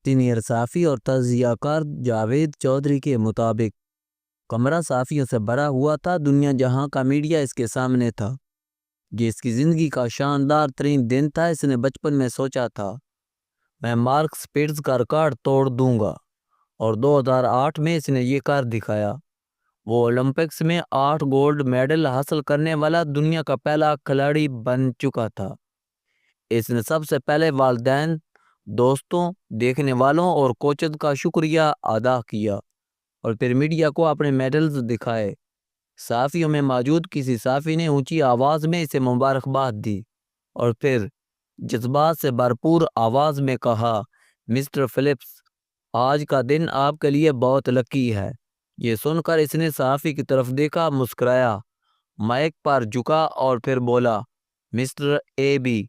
Senior صحافی اور تجزیہ کار جاوید چودھری کے مطابق کمرہ صحافیوں سے بھرا ہوا تھا، دنیا جہاں کا میڈیا اس کے سامنے تھا۔ یہ اس کی زندگی کا شاندار ترین دن تھا۔ اس نے بچپن میں سوچا تھا میں مارک سپیٹز کا ریکارڈ توڑ دوں گا، اور 2008 میں اس نے یہ کر دکھایا۔ وہ اولمپکس میں 8 گولڈ میڈل حاصل کرنے والا دنیا کا پہلا کھلاڑی بن چکا تھا۔ اس نے سب سے پہلے والدین، دوستوں، دیکھنے والوں اور کوچز کا شکریہ ادا کیا، اور پھر میڈیا کو اپنے میڈلز دکھائے۔ صحافیوں میں موجود کسی صحافی نے اونچی آواز میں اسے مبارکباد دی، اور پھر جذبات سے بھرپور آواز میں کہا، مسٹر فلپس، آج کا دن آپ کے لیے بہت لکی ہے۔ یہ سن کر اس نے صحافی کی طرف دیکھا، مسکرایا، مائک پر جھکا اور پھر بولا، مسٹر اے بی،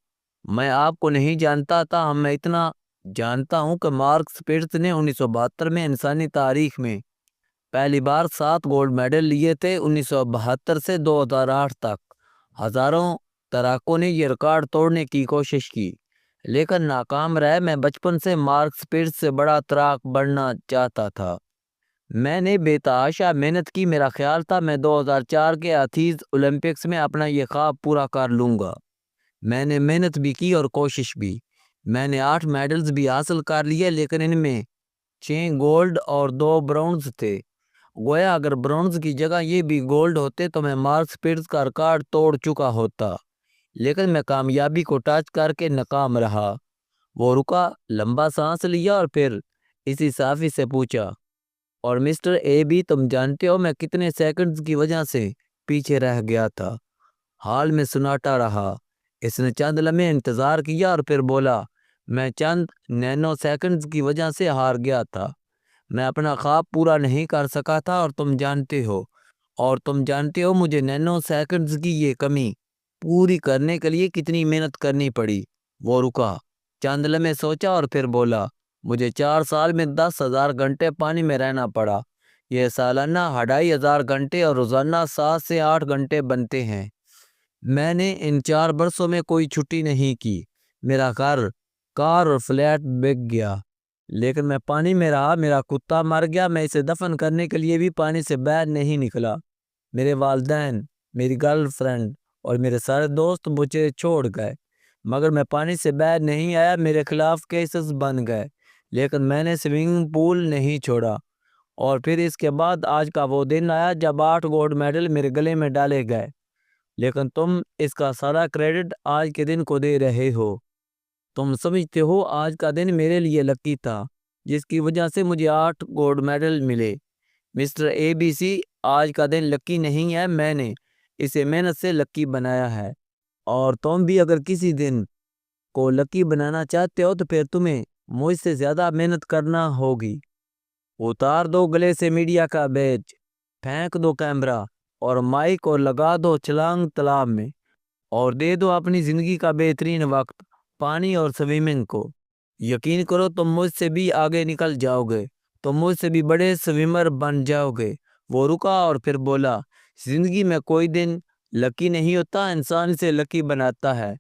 میں آپ کو نہیں جانتا تھا، میں اتنا جانتا ہوں کہ مارک سپیٹز نے 1972 میں انسانی تاریخ میں پہلی بار 7 گولڈ میڈل لیے تھے۔ 1972 سے 2008 تک ہزاروں تیراکوں نے یہ ریکارڈ توڑنے کی کوشش کی، لیکن ناکام رہے۔ میں بچپن سے مارک سپیٹز سے بڑا تیراک بننا چاہتا تھا۔ میں نے بے تحاشا محنت کی، میرا خیال تھا میں 2004 کے ایتھنز اولمپکس میں اپنا یہ خواب پورا کر لوں گا۔ میں نے محنت بھی کی اور کوشش بھی۔ میں نے 8 میڈلز بھی حاصل کر لیے، لیکن ان میں 6 گولڈ اور 2 برونز تھے۔ گویا اگر برونز کی جگہ یہ بھی گولڈ ہوتے تو میں مارک سپیٹز کا ریکارڈ توڑ چکا ہوتا، لیکن میں کامیابی کو ٹچ کر کے ناکام رہا۔ وہ رکا، لمبا سانس لیا اور پھر اسی صحافی سے پوچھا، اور مسٹر اے بی، تم جانتے ہو میں کتنے سیکنڈز کی وجہ سے پیچھے رہ گیا تھا؟ حال میں سناٹا رہا۔ اس نے چند لمحے انتظار کیا اور پھر بولا، میں چند نینو سیکنڈز کی وجہ سے ہار گیا تھا۔ میں اپنا خواب پورا نہیں کر سکا تھا، اور تم جانتے ہو مجھے نینو سیکنڈز کی یہ کمی پوری کرنے کے لیے کتنی محنت کرنی پڑی۔ وہ رکا، چند لمحے سوچا اور پھر بولا، مجھے 4 سال میں 10,000 گھنٹے پانی میں رہنا پڑا۔ یہ سالانہ 2,500 گھنٹے اور روزانہ 7 سے 8 گھنٹے بنتے ہیں۔ میں نے ان 4 برسوں میں کوئی چھٹی نہیں کی۔ میرا گھر، کار اور فلیٹ بک گیا، لیکن میں پانی میں رہا۔ میرا کتا مر گیا، میں اسے دفن کرنے کے لیے بھی پانی سے باہر نہیں نکلا۔ میرے والدین، میری گرل فرینڈ اور میرے سارے دوست مجھے چھوڑ گئے، مگر میں پانی سے باہر نہیں آیا۔ میرے خلاف کیسز بن گئے، لیکن میں نے سوئمنگ پول نہیں چھوڑا۔ اور پھر اس کے بعد آج کا وہ دن آیا جب 8 گولڈ میڈل میرے گلے میں ڈالے گئے، لیکن تم اس کا سارا کریڈٹ آج کے دن کو دے رہے ہو۔ تم سمجھتے ہو آج کا دن میرے لیے لکی تھا، جس کی وجہ سے مجھے 8 گولڈ میڈل ملے۔ مسٹر اے بی سی، آج کا دن لکی نہیں ہے، میں نے اسے محنت سے لکی بنایا ہے، اور تم بھی اگر کسی دن کو لکی بنانا چاہتے ہو تو پھر تمہیں مجھ سے زیادہ محنت کرنا ہوگی۔ اتار دو گلے سے میڈیا کا بیج، پھینک دو کیمرہ اور مائک اور لگا دو چھلانگ تالاب میں، اور دے دو اپنی زندگی کا بہترین وقت پانی اور سوئمنگ کو۔ یقین کرو تم مجھ سے بھی آگے نکل جاؤ گے، تم مجھ سے بھی بڑے سوئمر بن جاؤ گے۔ وہ رکا اور پھر بولا، زندگی میں کوئی دن لکی نہیں ہوتا، انسان اسے لکی بناتا ہے،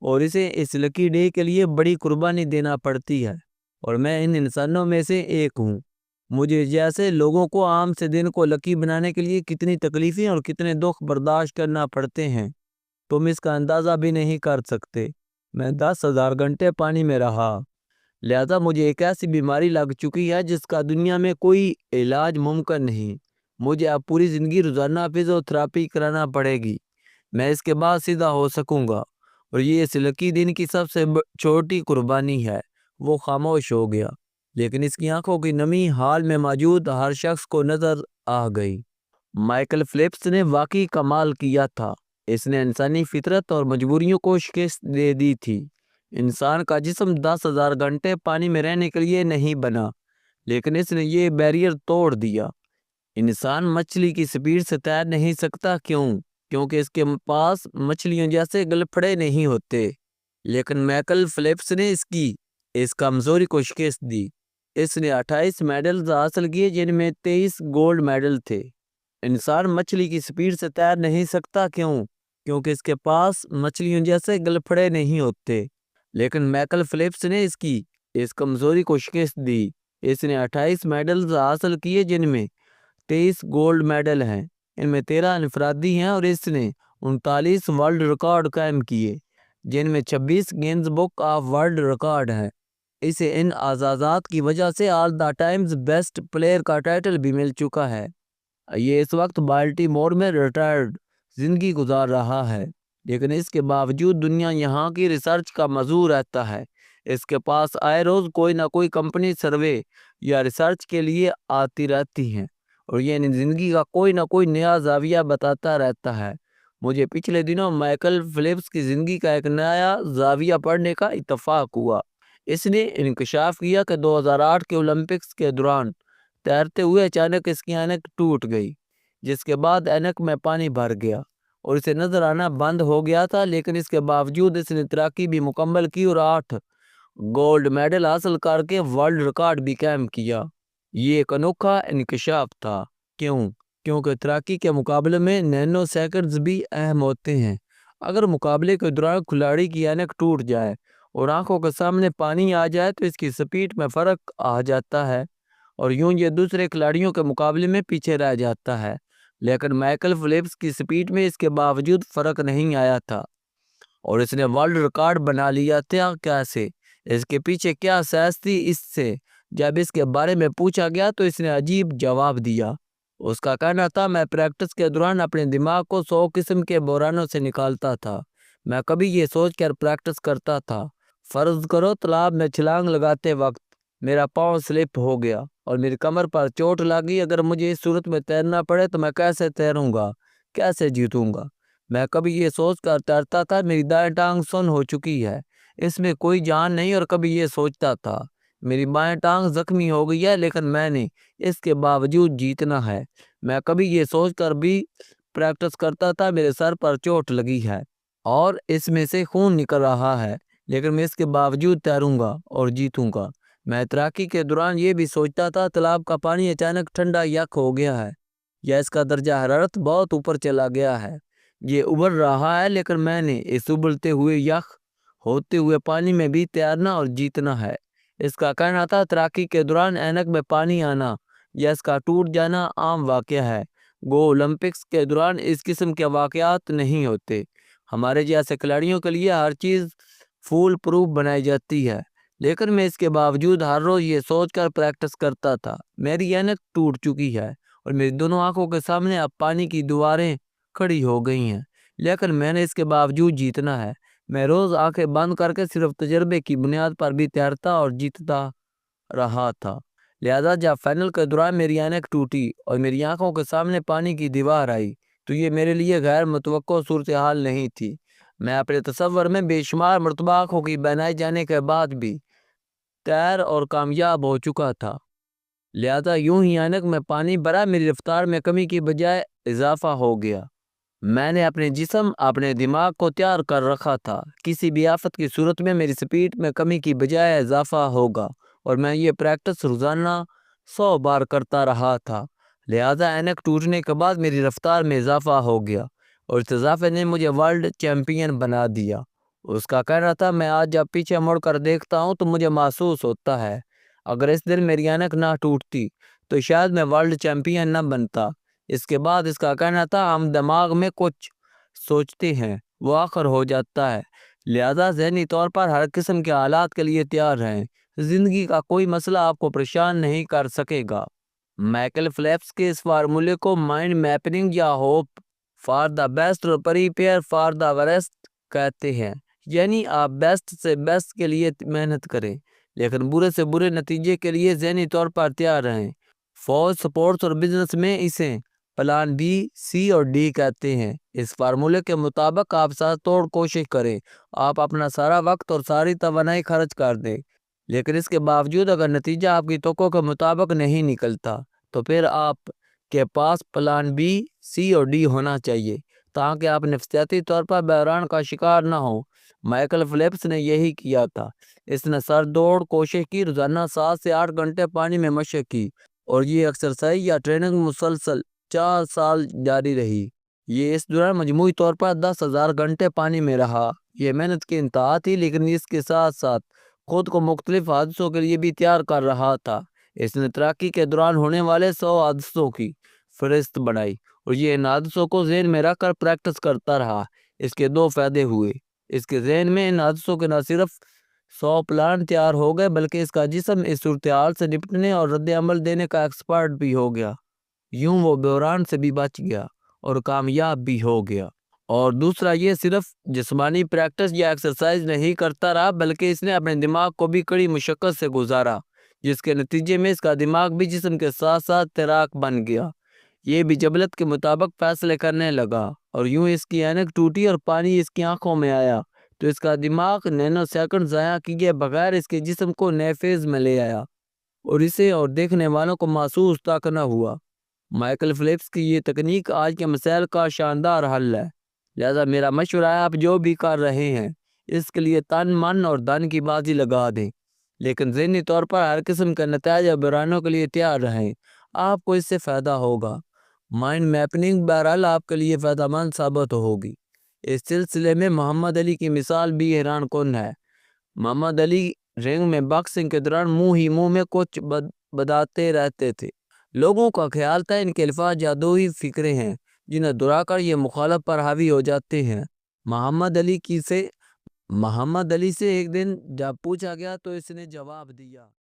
اور اسے اس لکی ڈے کے لیے بڑی قربانی دینا پڑتی ہے، اور میں ان انسانوں میں سے ایک ہوں۔ مجھے جیسے لوگوں کو عام سے دن کو لکی بنانے کے لیے کتنی تکلیفیں اور کتنے دکھ برداشت کرنا پڑتے ہیں، تم اس کا اندازہ بھی نہیں کر سکتے۔ میں 10,000 گھنٹے پانی میں رہا، لہذا مجھے ایک ایسی بیماری لگ چکی ہے جس کا دنیا میں کوئی علاج ممکن نہیں۔ مجھے اب پوری زندگی روزانہ فزیوتھراپی کرانا پڑے گی، میں اس کے بعد سیدھا ہو سکوں گا، اور یہ اس لکی دن کی سب سے چھوٹی قربانی ہے۔ وہ خاموش ہو گیا، لیکن اس کی آنکھوں کی نمی حال میں موجود ہر شخص کو نظر آ گئی۔ مائیکل فلپس نے واقعی کمال کیا تھا۔ اس نے انسانی فطرت اور مجبوریوں کو شکست دے دی تھی۔ انسان کا جسم 10,000 گھنٹے پانی میں رہنے کے لیے نہیں بنا، لیکن اس نے یہ بیریئر توڑ دیا۔ انسان مچھلی کی سپیڈ سے تیر نہیں سکتا، کیونکہ اس کے پاس مچھلیوں جیسے گلپھڑے نہیں ہوتے، لیکن مائیکل فلپس نے اس کمزوری کو شکست دی۔ اس نے 28 میڈلز حاصل کیے، جن میں 23 گولڈ میڈل تھے۔ انسان مچھلی کی سپیڈ سے تیر نہیں سکتا، کیونکہ اس کے پاس مچھلیوں جیسے گلپھڑے نہیں ہوتے، لیکن مائیکل فلپس نے اس کمزوری کو شکست دی۔ اس نے 28 میڈلز حاصل کیے جن میں 23 گولڈ میڈل ہیں، ان میں 13 انفرادی ہیں، اور اس نے 39 ورلڈ ریکارڈ قائم کیے جن میں 26 gains book of world record ہیں۔ اسے ان اعزازات کی وجہ سے آل دا ٹائمز بیسٹ پلیئر کا ٹائٹل بھی مل چکا ہے۔ یہ اس وقت بالٹیمور میں ریٹائرڈ زندگی گزار رہا ہے، لیکن اس کے باوجود دنیا یہاں کی ریسرچ کا موضوع رہتا ہے۔ اس کے پاس آئے روز کوئی نہ کوئی کمپنی سروے یا ریسرچ کے لیے آتی رہتی ہیں، اور یہ زندگی کا کوئی نہ کوئی نیا زاویہ بتاتا رہتا ہے۔ مجھے پچھلے دنوں مائیکل فلپس کی زندگی کا ایک نیا زاویہ پڑھنے کا اتفاق ہوا۔ اس نے انکشاف کیا کہ 2008 کے اولمپکس کے دوران تیرتے ہوئے اچانک اس کی اینک ٹوٹ گئی، جس کے بعد اینک میں پانی بھر گیا اور اسے نظر آنا بند ہو گیا تھا، لیکن اس کے باوجود اس نے تیراکی بھی مکمل کی اور 8 گولڈ میڈل حاصل کر کے ورلڈ ریکارڈ بھی قائم کیا۔ یہ ایک انوکھا انکشاف تھا۔ کیونکہ تیراکی کے مقابلے میں نینو سیکنڈز بھی اہم ہوتے ہیں۔ اگر مقابلے کے دوران کھلاڑی کی اینک ٹوٹ جائے اور آنکھوں کے سامنے پانی آ جائے تو اس کی سپیڈ میں فرق آ جاتا ہے، اور یوں یہ دوسرے کھلاڑیوں کے مقابلے میں پیچھے رہ جاتا ہے۔ لیکن مائیکل فلپس کی سپیڈ میں اس کے باوجود فرق نہیں آیا تھا اور اس نے ورلڈ ریکارڈ بنا لیا تھا۔ کیسے؟ اس کے پیچھے کیا سائنس تھی؟ اس سے جب اس کے بارے میں پوچھا گیا تو اس نے عجیب جواب دیا۔ اس کا کہنا تھا، میں پریکٹس کے دوران اپنے دماغ کو 100 قسم کے بحرانوں سے نکالتا تھا۔ میں کبھی یہ سوچ کر پریکٹس کرتا تھا، فرض کرو تالاب میں چھلانگ لگاتے وقت میرا پاؤں سلپ ہو گیا اور میری کمر پر چوٹ لگی، اگر مجھے اس صورت میں تیرنا پڑے تو میں کیسے تیروں گا، کیسے جیتوں گا؟ میں کبھی یہ سوچ کر تیرتا تھا، میری دائیں ٹانگ سن ہو چکی ہے، اس میں کوئی جان نہیں، اور کبھی یہ سوچتا تھا میری بائیں ٹانگ زخمی ہو گئی ہے لیکن میں نے اس کے باوجود جیتنا ہے۔ میں کبھی یہ سوچ کر بھی پریکٹس کرتا تھا، میرے سر پر چوٹ لگی ہے اور اس میں سے خون نکل رہا ہے، لیکن میں اس کے باوجود تیروں گا اور جیتوں گا۔ میں تیراکی کے دوران یہ بھی سوچتا تھا، تالاب کا پانی اچانک ٹھنڈا یک ہو گیا ہے یا اس کا درجہ حرارت بہت اوپر چلا گیا ہے، یہ ابل رہا ہے، لیکن میں نے اس ابلتے ہوئے یک ہوتے ہوئے پانی میں بھی تیرنا اور جیتنا ہے۔ اس کا کہنا تھا، تیراکی کے دوران اینک میں پانی آنا یا اس کا ٹوٹ جانا عام واقعہ ہے۔ اولمپکس کے دوران اس قسم کے واقعات نہیں ہوتے۔ ہمارے جیسے کھلاڑیوں کے لیے ہر چیز فول پروف بنائی جاتی ہے، لیکن میں اس کے باوجود ہر روز یہ سوچ کر پریکٹس کرتا تھا، میری اینک ٹوٹ چکی ہے اور میری دونوں آنکھوں کے سامنے اب پانی کی دیواریں کھڑی ہو گئی ہیں، لیکن میں نے اس کے باوجود جیتنا ہے۔ میں روز آنکھیں بند کر کے صرف تجربے کی بنیاد پر بھی تیرتا اور جیتتا رہا تھا۔ لہذا جب فائنل کے دوران میری اینک ٹوٹی اور میری آنکھوں کے سامنے پانی کی دیوار آئی تو یہ میرے لیے غیر متوقع صورتحال نہیں تھی۔ میں اپنے تصور میں بے شمار مرتبہ آنکھوں کی بینائی جانے کے بعد بھی تیر اور کامیاب ہو چکا تھا۔ لہذا یوں ہی اینک میں پانی بھرا، میری رفتار میں کمی کی بجائے اضافہ ہو گیا۔ میں نے اپنے جسم، اپنے دماغ کو تیار کر رکھا تھا، کسی بھی آفت کی صورت میں میری سپیڈ میں کمی کی بجائے اضافہ ہوگا، اور میں یہ پریکٹس روزانہ 100 بار کرتا رہا تھا۔ لہذا اینک ٹوٹنے کے بعد میری رفتار میں اضافہ ہو گیا اور اس اضافے نے مجھے ورلڈ چیمپئن بنا دیا۔ اس کا کہنا تھا، میں آج جب پیچھے مڑ کر دیکھتا ہوں تو مجھے محسوس ہوتا ہے اگر اس دن میری اینک نہ ٹوٹتی تو شاید میں ورلڈ چیمپئن نہ بنتا۔ اس کے بعد اس کا کہنا تھا، ہم دماغ میں کچھ سوچتے ہیں وہ آخر ہو جاتا ہے، لہذا ذہنی طور پر ہر قسم کے حالات کے لیے تیار رہیں، زندگی کا کوئی مسئلہ آپ کو پریشان نہیں کر سکے گا۔ مائیکل فلپس کے اس فارمولے کو مائنڈ میپنگ یا ہوپ فار دا بیسٹ اور پریپیئر فار دا ورسٹ کہتے ہیں، یعنی آپ بیسٹ سے بیسٹ کے لیے محنت کریں لیکن برے سے برے نتیجے کے لیے ذہنی طور پر تیار رہیں۔ فوج، سپورٹس اور بزنس میں اسے پلان بی، سی اور ڈی کہتے ہیں۔ اس فارمولے کے مطابق آپ ساتھ توڑ کوشش کریں، آپ اپنا سارا وقت اور ساری توانائی خرچ کر دیں، لیکن اس کے باوجود اگر نتیجہ آپ کی توقع کے مطابق نہیں نکلتا تو پھر آپ کے پاس پلان بی، سی اور ڈی ہونا چاہیے تاکہ آپ نفسیاتی طور پر بحران کا شکار نہ ہو۔ مائیکل فلپس نے یہی کیا تھا۔ اس نے سر دوڑ کوشش کی، روزانہ 7 سے 8 گھنٹے پانی میں مشق کی، اور یہ ایکسرسائز یا ٹریننگ مسلسل 4 سال جاری رہی۔ یہ اس دوران مجموعی طور پر 10,000 گھنٹے پانی میں رہا۔ یہ محنت کی انتہا تھی، لیکن اس کے ساتھ ساتھ خود کو مختلف حادثوں کے لیے بھی تیار کر رہا تھا۔ اس نے ترقی کے دوران ہونے والے 100 حادثوں کی فہرست بنائی اور یہ ان حادثوں کو ذہن میں رکھ کر پریکٹس کرتا رہا۔ اس کے 2 فائدے ہوئے۔ اس کے ذہن میں ان حادثوں کے نہ صرف 100 پلان تیار ہو گئے بلکہ اس کا جسم اس صورتحال سے نپٹنے اور رد عمل دینے کا ایکسپرٹ بھی ہو گیا۔ یوں وہ بحران سے بھی بچ گیا اور کامیاب بھی ہو گیا۔ اور دوسرا، یہ صرف جسمانی پریکٹس یا ایکسرسائز نہیں کرتا رہا بلکہ اس نے اپنے دماغ کو بھی کڑی مشقت سے گزارا، جس کے نتیجے میں اس کا دماغ بھی جسم کے ساتھ ساتھ تیراک بن گیا۔ یہ بھی جبلت کے مطابق فیصلے کرنے لگا اور یوں اس کی اینک ٹوٹی اور پانی اس کی آنکھوں میں آیا تو اس کا دماغ نینو سیکنڈ ضائع کیے بغیر اس کے جسم کو نئے فیز میں لے آیا اور اسے اور دیکھنے والوں کو محسوس تک نہ ہوا۔ مائیکل فیلپس کی یہ تکنیک آج کے مسائل کا شاندار حل ہے۔ لہذا میرا مشورہ ہے، آپ جو بھی کر رہے ہیں اس کے لیے تن من اور دھن کی بازی لگا دیں، لیکن ذہنی طور پر ہر قسم کے نتائج اور بحرانوں کے لیے تیار رہیں۔ آپ کو اس سے فائدہ ہوگا۔ مائنڈ میپنگ بہرحال آپ کے لیے فائدہ مند ثابت ہوگی۔ اس سلسلے میں محمد علی کی مثال بھی حیران کن ہے۔ محمد علی رنگ میں باکسنگ کے دوران منہ ہی منہ میں کچھ بتاتے رہتے تھے۔ لوگوں کا خیال تھا ان کے الفاظ جادوئی فکریں ہیں جنہیں دہرا کر یہ مخالف پر حاوی ہو جاتے ہیں۔ محمد علی سے ایک دن جب پوچھا گیا تو اس نے جواب دیا۔